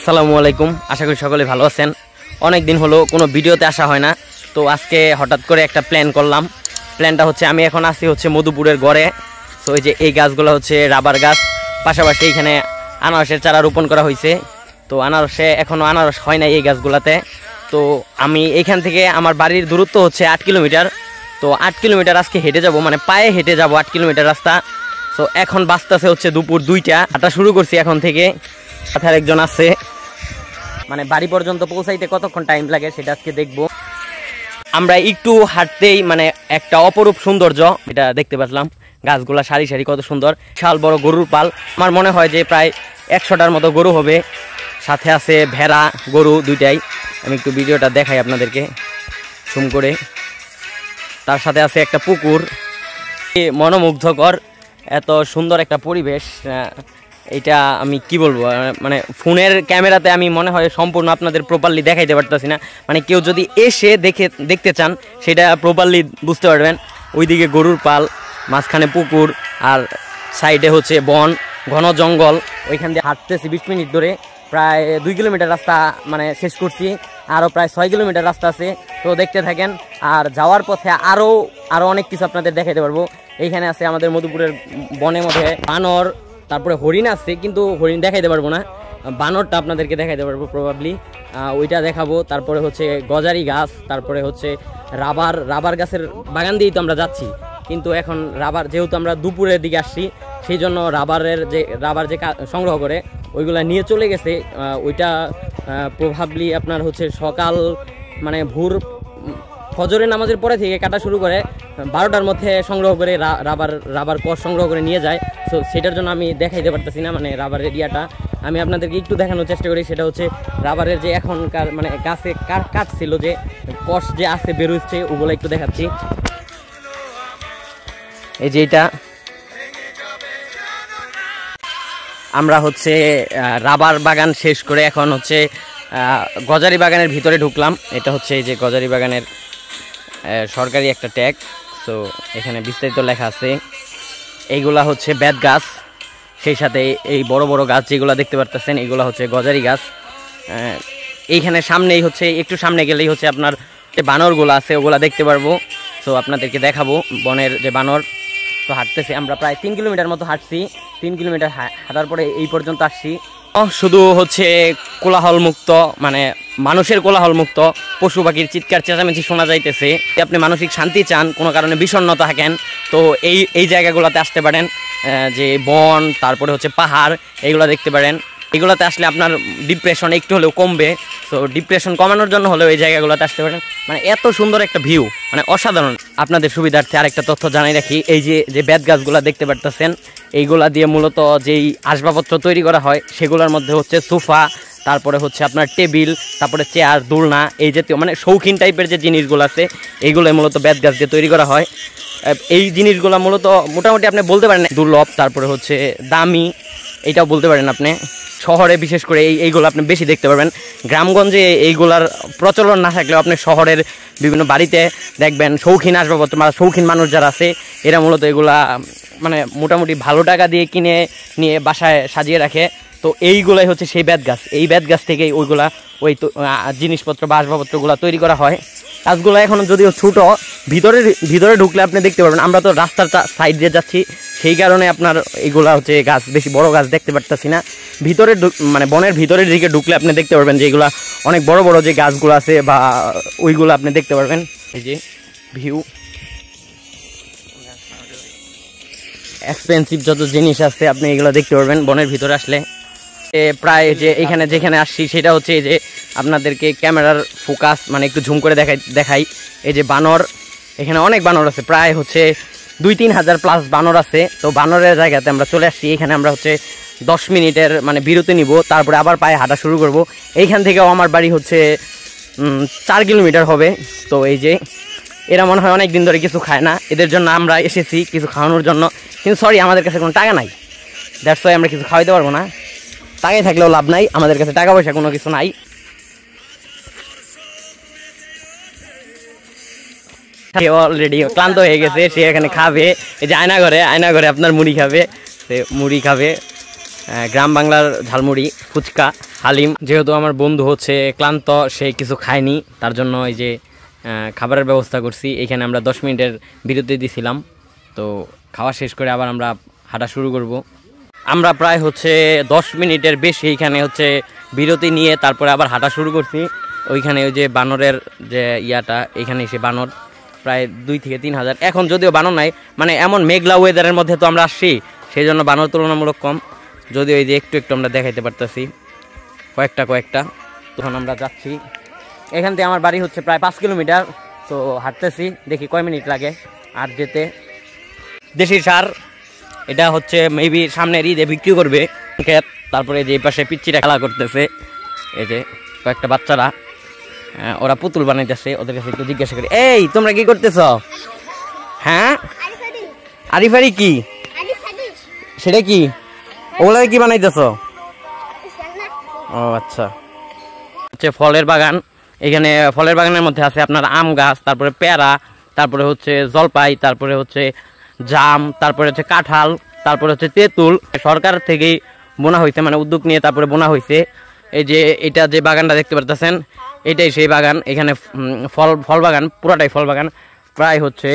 আসসালামু আলাইকুম, আশা করি সকলে ভালো আছেন। অনেক দিন হলো কোনো ভিডিওতে আসা হয় না, তো আজকে হঠাৎ করে একটা প্ল্যান করলাম। প্ল্যানটা হচ্ছে আমি এখন আসি হচ্ছে মধুপুরের গড়ে। তো এই যে এই গাছগুলো হচ্ছে রাবার গাছ, পাশাপাশি এখানে আনারসের চারা রোপণ করা হয়েছে। তো আনারসে এখনও আনারস হয় না এই গাছগুলাতে। তো আমি এইখান থেকে আমার বাড়ির দূরত্ব হচ্ছে 8 কিলোমিটার। তো 8 কিলোমিটার আজকে হেঁটে যাব, মানে পায়ে হেঁটে যাব 8 কিলোমিটার রাস্তা। তো এখন বাজতেছে হচ্ছে দুপুর 2টা, হাঁটা শুরু করছি এখন থেকে। সাথে একজন আছে, মানে বাড়ি পর্যন্ত পৌঁছাইতে কতক্ষণ টাইম লাগে সেটা আজকে দেখবো। আমরা একটু হাঁটতেই মানে একটা অপরূপ সৌন্দর্য এটা দেখতে পাচ্লাম। গাছগুলা সারি সারি কত সুন্দর, বিশাল বড় গরুর পাল। আমার মনে হয় যে প্রায় 100টার মতো গরু হবে, সাথে আছে ভেড়া গরু দুইটাই। আমি একটু ভিডিওটা দেখাই আপনাদেরকে জুম করে। তার সাথে আছে একটা পুকুর, মনোমুগ্ধকর এত সুন্দর একটা পরিবেশ। এটা আমি কি বলবো, মানে ফোনের ক্যামেরাতে আমি মনে হয় সম্পূর্ণ আপনাদের প্রপারলি দেখাইতে পারতেছি না। মানে কেউ যদি এসে দেখতে চান সেটা প্রপারলি বুঝতে পারবেন। ওইদিকে গরুর পাল, মাঝখানে পুকুর, আর সাইডে হচ্ছে বন, ঘন জঙ্গল। ওইখান দিয়ে হাঁটতেছি 20 মিনিট ধরে, প্রায় 2 কিলোমিটার রাস্তা মানে শেষ করছি। আরও প্রায় 6 কিলোমিটার রাস্তা আছে, তো দেখতে থাকেন। আর যাওয়ার পথে আরও অনেক কিছু আপনাদের দেখাইতে পারবো। এইখানে আছে আমাদের মধুপুরের বনের মধ্যে বানর, তারপরে হরিণ আছে, কিন্তু হরিণ দেখাইতে পারবো না। বানরটা আপনাদেরকে দেখাইতে পারবো প্রবাবলি, ওইটা দেখাবো। তারপরে হচ্ছে গজারি গাছ, তারপরে হচ্ছে রাবার গাছের বাগান দিয়েই তো আমরা যাচ্ছি। কিন্তু এখন রাবার, যেহেতু আমরা দুপুরের দিকে আসছি, সেই জন্য রাবার যে সংগ্রহ করে ওইগুলা নিয়ে চলে গেছে। ওইটা প্রবাবলি আপনার হচ্ছে সকাল মানে ভোর ফজরের নামাজের পরে থেকে কাটা শুরু করে 12টার মধ্যে সংগ্রহ করে রাবার কষ সংগ্রহ করে নিয়ে যায়। সো সেটার জন্য আমি দেখাইতে পারতেছি না, মানে রাবারের এরিয়াটা আমি আপনাদেরকে একটু দেখানোর চেষ্টা করি। সেটা হচ্ছে রাবারের যে এখনকার মানে গাছে কাঠ ছিল, যে কষ যে আছে বেরোচ্ছে, ওগুলো একটু দেখাচ্ছি। এই যে এটা আমরা হচ্ছে রাবার বাগান শেষ করে এখন হচ্ছে গজারি বাগানের ভিতরে ঢুকলাম। এটা হচ্ছে এই যে গজারি বাগানের সরকারি একটা ট্যাগ। তো এখানে বিস্তারিত লেখা আছে। এইগুলা হচ্ছে বেত গাছ, সেই সাথে এই বড় বড় গাছ যেগুলো দেখতে পারতেছেন এইগুলা হচ্ছে গজারি গাছ। এইখানে সামনেই হচ্ছে, একটু সামনে গেলেই হচ্ছে আপনার যে বানরগুলো আছে ওগুলা দেখতে পারবো। তো আপনাদেরকে দেখাবো বনের যে বানর। তো হাঁটতেছি আমরা প্রায় 3 কিলোমিটার মতো হাঁটছি। 3 কিলোমিটার হাঁটার পরে এই পর্যন্ত আসছি। শুধু হচ্ছে কোলাহল মুক্ত, মানে মানুষের কোলাহল মুক্ত, পশু পাখির চিৎকার চেঁচামেচি শোনা যাইতেছে। আপনি মানসিক শান্তি চান, কোনো কারণে বিষণ্ণতা থাকেন, তো এই জায়গাগুলোতে আসতে পারেন। যে বন, তারপরে হচ্ছে পাহাড়, এইগুলো দেখতে পারেন। এগুলোতে আসলে আপনার ডিপ্রেশন একটু হলেও কমবে। সো ডিপ্রেশন কমানোর জন্য হলেও এই জায়গাগুলোতে আসতে পারেন। মানে এত সুন্দর একটা ভিউ, মানে অসাধারণ। আপনাদের সুবিধার্থে আরেকটা তথ্য জানাই রাখি, এই যে বেত গাছগুলো দেখতে পারতেছেন, এইগুলা দিয়ে মূলত যেই আসবাবপত্র তৈরি করা হয় সেগুলোর মধ্যে হচ্ছে সোফা, তারপরে হচ্ছে আপনার টেবিল, তারপরে চেয়ার, দোলনা, এই জাতীয় মানে শৌখিন টাইপের যে জিনিসগুলো আছে এইগুলোই মূলত বেত গাছ দিয়ে তৈরি করা হয়। এই জিনিসগুলো মূলত মোটামুটি আপনি বলতে পারেন দুর্লভ, তারপরে হচ্ছে দামি, এইটাও বলতে পারেন আপনি। শহরে বিশেষ করে এইগুলো আপনি বেশি দেখতে পারবেন। গ্রামগঞ্জে এইগুলার প্রচলন না থাকলেও আপনি শহরের বিভিন্ন বাড়িতে দেখবেন শৌখিন আসবাবপত্র, মানে শৌখিন মানুষ যারা আছে এরা মূলত এগুলা মানে মোটামুটি ভালো টাকা দিয়ে কিনে নিয়ে বাসায় সাজিয়ে রাখে। তো এইগুলাই হচ্ছে সেই বেত গাছ। এই বেত গাছ থেকেই ওইগুলা জিনিসপত্র বা আসবাবপত্রগুলো তৈরি করা হয়। গাছগুলো এখন যদিও ছোটো, ভিতরে ঢুকলে আপনি দেখতে পারবেন। আমরা তো রাস্তার সাইড দিয়ে যাচ্ছি, সেই কারণে আপনার এইগুলা হচ্ছে গাছ, বেশি বড় গাছ দেখতে পারতেছি না। ভিতরে মানে বনের ভিতরের দিকে ঢুকলে আপনি দেখতে পারবেন যে এইগুলা অনেক বড় বড় যে গাছগুলো আছে বা ওইগুলো আপনি দেখতে পারবেন। এই যে ভিউ, এক্সপেন্সিভ যত জিনিস আছে আপনি এগুলো দেখতে পারবেন বনের ভিতরে আসলে। প্রায় যে এখানে যেখানে আসছি সেটা হচ্ছে এই যে আপনাদেরকে ক্যামেরার ফোকাস মানে একটু ঝুম করে দেখাই। এই যে বানর, এখানে অনেক বানর আছে, প্রায় হচ্ছে 2-3 হাজার প্লাস বানর আছে। তো বানরের জায়গাতে আমরা চলে আসছি। এখানে আমরা হচ্ছে 10 মিনিটের মানে বিরতি নিব, তারপরে আবার পায়ে হাঁটা শুরু করব। এইখান থেকেও আমার বাড়ি হচ্ছে 4 কিলোমিটার হবে। তো এই যে এরা মনে হয় অনেক দিন ধরে কিছু খায় না, এদের জন্য আমরা এসেছি কিছু খাওয়ানোর জন্য। কিন্তু সরি, আমাদের কাছে কোনো টাকা নাই, দ্যাটস ওয়াই আমরা কিছু খাওয়াইতে পারবো না। টাকাই থাকলেও লাভ নাই, আমাদের কাছে টাকা পয়সা কোনো কিছু নাই। অলরেডি ক্লান্ত হয়ে গেছে, সে এখানে খাবে। এই যে আয়না ঘরে আপনার মুড়ি খাবে, সে মুড়ি খাবে, গ্রাম বাংলার ঝালমুড়ি, ফুচকা। হালিম। যেহেতু আমার বন্ধু হচ্ছে ক্লান্ত, সে কিছু খায়নি, তার জন্য এই যে খাবারের ব্যবস্থা করছি। এখানে আমরা 10 মিনিটের বিরতি দিয়েছিলাম, তো খাওয়া শেষ করে আবার আমরা হাঁটা শুরু করব। আমরা প্রায় হচ্ছে 10 মিনিটের বেশি এইখানে হচ্ছে বিরতি নিয়ে তারপরে আবার হাঁটা শুরু করছি। ওইখানে ওই যে বানরের যে ইয়াটা, এখানে এসে বানর প্রায় 2 থেকে 3 হাজার। এখন যদিও বানর নাই, মানে এমন মেঘলা ওয়েদারের মধ্যে তো আমরা আসছি, সেই জন্য বানর তুলনামূলক কম। যদিও এই যে একটু একটু আমরা দেখাইতে পারতেছি কয়েকটা। তখন আমরা যাচ্ছি, এখান থেকে আমার বাড়ি হচ্ছে প্রায় 5 কিলোমিটার। তো হাঁটতেছি, দেখি কয় মিনিট লাগে আর যেতে। দেশি সার, এটা হচ্ছে মেবি সামনের ঈদে বিক্রি করবে ক্ষেত। তারপরে যে পাশে পিচ্চিটা খেলা করতেছে, এই যে কয়েকটা বাচ্চারা, ওরা পুতুল বানাইতেছে। ওদের কাছে একটু জিজ্ঞাসা করি, এই তোমরা কি করতেছ? হ্যাঁ, আরিফারি কি সেটা কি? ওগুলা কি বানাইতেছ? ও আচ্ছা, হচ্ছে ফলের বাগান। এখানে ফলের বাগানের মধ্যে আছে আপনার আম গাছ, তারপরে পেয়ারা, তারপরে হচ্ছে জলপাই, তারপরে হচ্ছে জাম, তারপরে হচ্ছে কাঁঠাল, তারপরে হচ্ছে তেঁতুল। সরকার থেকেই বোনা হয়েছে, মানে উদ্যোগ নিয়ে তারপরে বোনা হয়েছে। এই যে এটা যে বাগানটা দেখতে পারতেছেন, এটাই সেই বাগান। এখানে ফল বাগান, পুরাটাই ফল বাগান। প্রায় হচ্ছে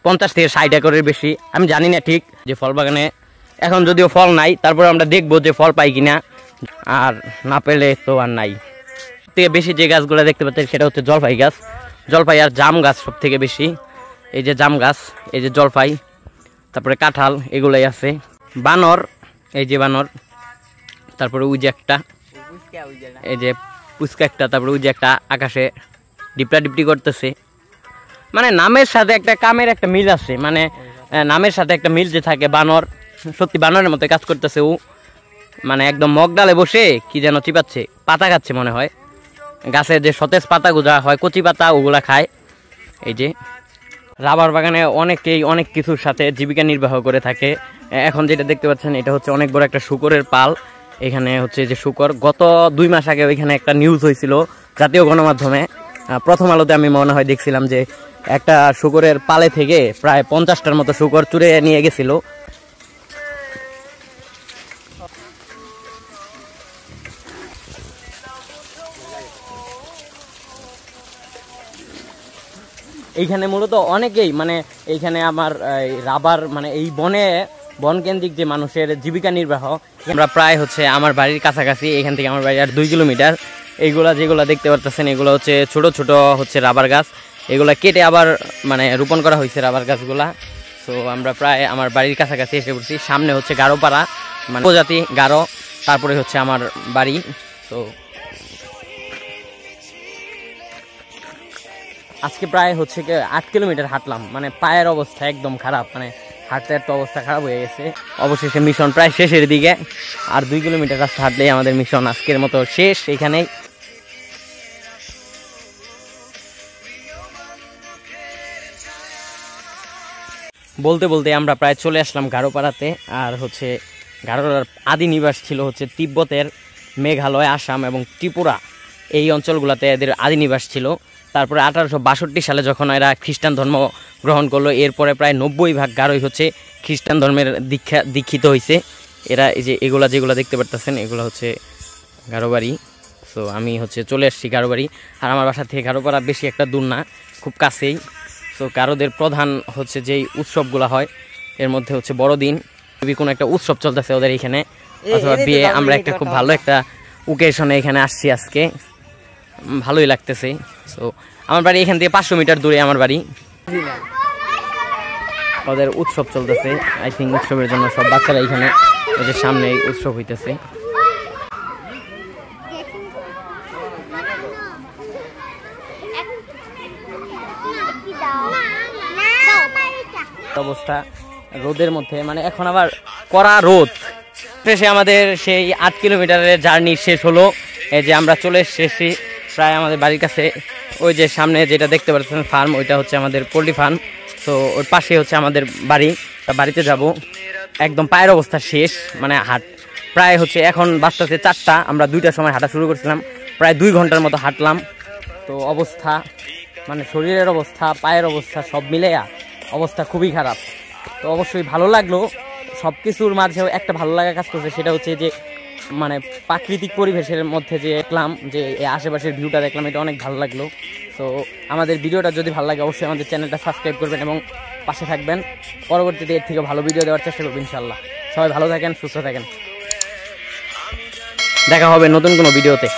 50 থেকে 60 একরের বেশি, আমি জানি না ঠিক। যে ফল বাগানে এখন যদিও ফল নাই, তারপরে আমরা দেখবো যে ফল পাই কিনা, আর না পেলে তো আর নাই। থেকে বেশি যে গাছগুলো দেখতে পাচ্ছেন সেটা হচ্ছে জলপাই গাছ, জলপাই আর জাম গাছ সব থেকে বেশি। এই যে জাম গাছ, এই যে জলপাই, তারপরে কাঁঠাল, এগুলাই আছে। বানর, এই যে বানর, তারপরে ওই যে একটা, এই যে পুচকা একটা, তারপরে ওই যে একটা আকাশে ডিপটি করতেছে। মানে নামের সাথে একটা কামের একটা মিল আছে, মানে নামের সাথে একটা মিল যে থাকে। বানর সত্যি বানরের মতো কাজ করতেছে ও, মানে একদম মগডালে বসে কি যেন চিপাচ্ছে, পাতা খাচ্ছে মনে হয়। গাছের যে সতেজ পাতাগুলা হয়, কচি পাতা, ওগুলা খায়। এই যে রাবার বাগানে অনেকেই অনেক কিছুর সাথে জীবিকা নির্বাহ করে থাকে। এখন যেটা দেখতে পাচ্ছেন, এটা হচ্ছে অনেক বড় একটা শূকরের পাল। এখানে হচ্ছে যে শূকর, গত 2 মাস আগে ওইখানে একটা নিউজ হয়েছিল জাতীয় গণমাধ্যমে। প্রথম আলোতে আমি মনে হয় দেখছিলাম যে একটা শূকরের পালে থেকে প্রায় 50টার মতো শূকর চুরে নিয়ে গেছিল। এইখানে মূলত অনেকেই, মানে এইখানে আমার রাবার, মানে এই বন কেন্দ্রিক যে মানুষের জীবিকা নির্বাহ। আমরা প্রায় হচ্ছে আমার বাড়ির কাছাকাছি, এখান থেকে আমার বাড়ি আর 2 কিলোমিটার। এইগুলা যেগুলো দেখতে পাচ্ছেন, এগুলো হচ্ছে ছোট ছোট হচ্ছে রাবার গাছ। এগুলা কেটে আবার মানে রোপণ করা হয়েছে রাবার গাছগুলা। তো আমরা প্রায় আমার বাড়ির কাছাকাছি এসে পড়ছি। সামনে হচ্ছে গারোপাড়া, মানে উপজাতি গারো, তারপরে হচ্ছে আমার বাড়ি। তো আজকে প্রায় হচ্ছে 8 কিলোমিটার হাঁটলাম, মানে পায়ের অবস্থা একদম খারাপ, মানে হাঁটতে হাঁটতে অবস্থা খারাপ হয়ে গেছে। অবশেষে মিশন প্রায় শেষের দিকে, আর 2 কিলোমিটার রাস্তা হাঁটলেই আমাদের মিশন আজকের মতো শেষ। এখানেই বলতে বলতে আমরা প্রায় চলে আসলাম গারোপাড়াতে। আর হচ্ছে গারোর আদি নিবাস ছিল হচ্ছে তিব্বতের, মেঘালয়, আসাম এবং ত্রিপুরা, এই অঞ্চলগুলোতে এদের আদি নিবাস ছিল। তারপরে 1862 সালে যখন এরা খ্রিস্টান ধর্ম গ্রহণ করলো, এরপরে প্রায় 90% গারোই হচ্ছে খ্রিস্টান ধর্মের দীক্ষিত হয়েছে। এরা এই যে এগুলা যেগুলো দেখতে পারতেছেন, এগুলো হচ্ছে গারো বাড়ি। সো আমি হচ্ছে চলে আসছি গারো বাড়ি, আর আমার বাসা থেকে গারোপাড়া বেশি একটা দূর না, খুব কাছেই। সো গারোদের প্রধান হচ্ছে যেই উৎসবগুলো হয়, এর মধ্যে হচ্ছে বড়দিন, কোনো একটা উৎসব চলতেছে ওদের এখানে, অথবা বিয়ে। আমরা একটা খুব ভালো একটা ওকেশনে এখানে আসছি আজকে, ভালোই লাগতেছে। সো আমার বাড়ি এখান থেকে 500 মিটার দূরে আমার বাড়ি। ওদের উৎসব চলতেছে, আই থিঙ্ক উৎসবের জন্য সব বাচ্চারা এখানে, ওই যে সামনে উৎসব হইতেছে। অবস্থা রোদের মধ্যে, মানে এখন আবার কড়া রোদ। শেষে আমাদের সেই 8 কিলোমিটারের জার্নি শেষ হলো। এই যে আমরা চলে এসেছি প্রায় আমাদের বাড়ির কাছে। ওই যে সামনে যেটা দেখতে পাচ্ছেন ফার্ম, ওইটা হচ্ছে আমাদের পোল্ট্রি ফার্ম। তো ওর পাশে হচ্ছে আমাদের বাড়িতে যাব। একদম পায়ের অবস্থা শেষ, মানে প্রায় হচ্ছে এখন বাজতেছে 4টা, আমরা 2টার সময় হাঁটা শুরু করছিলাম, প্রায় 2 ঘন্টার মতো হাঁটলাম। তো অবস্থা, মানে শরীরের অবস্থা, পায়ের অবস্থা সব মিলেয়া অবস্থা খুবই খারাপ। তো অবশ্যই ভালো লাগলো, সব কিছুর মাঝেও একটা ভালো লাগা কাজ করছে, সেটা হচ্ছে যে মানে প্রাকৃতিক পরিবেশের মধ্যে যে দেখলাম, যে এই আশেপাশের ভিউটা দেখলাম, এটা অনেক ভালো লাগলো। সো আমাদের ভিডিওটা যদি ভালো লাগে অবশ্যই আমাদের চ্যানেলটা সাবস্ক্রাইব করবেন এবং পাশে থাকবেন। পরবর্তীতে এর থেকে ভালো ভিডিও দেওয়ার চেষ্টা করবো ইনশাল্লাহ। সবাই ভালো থাকেন, সুস্থ থাকেন, দেখা হবে নতুন কোনো ভিডিওতে।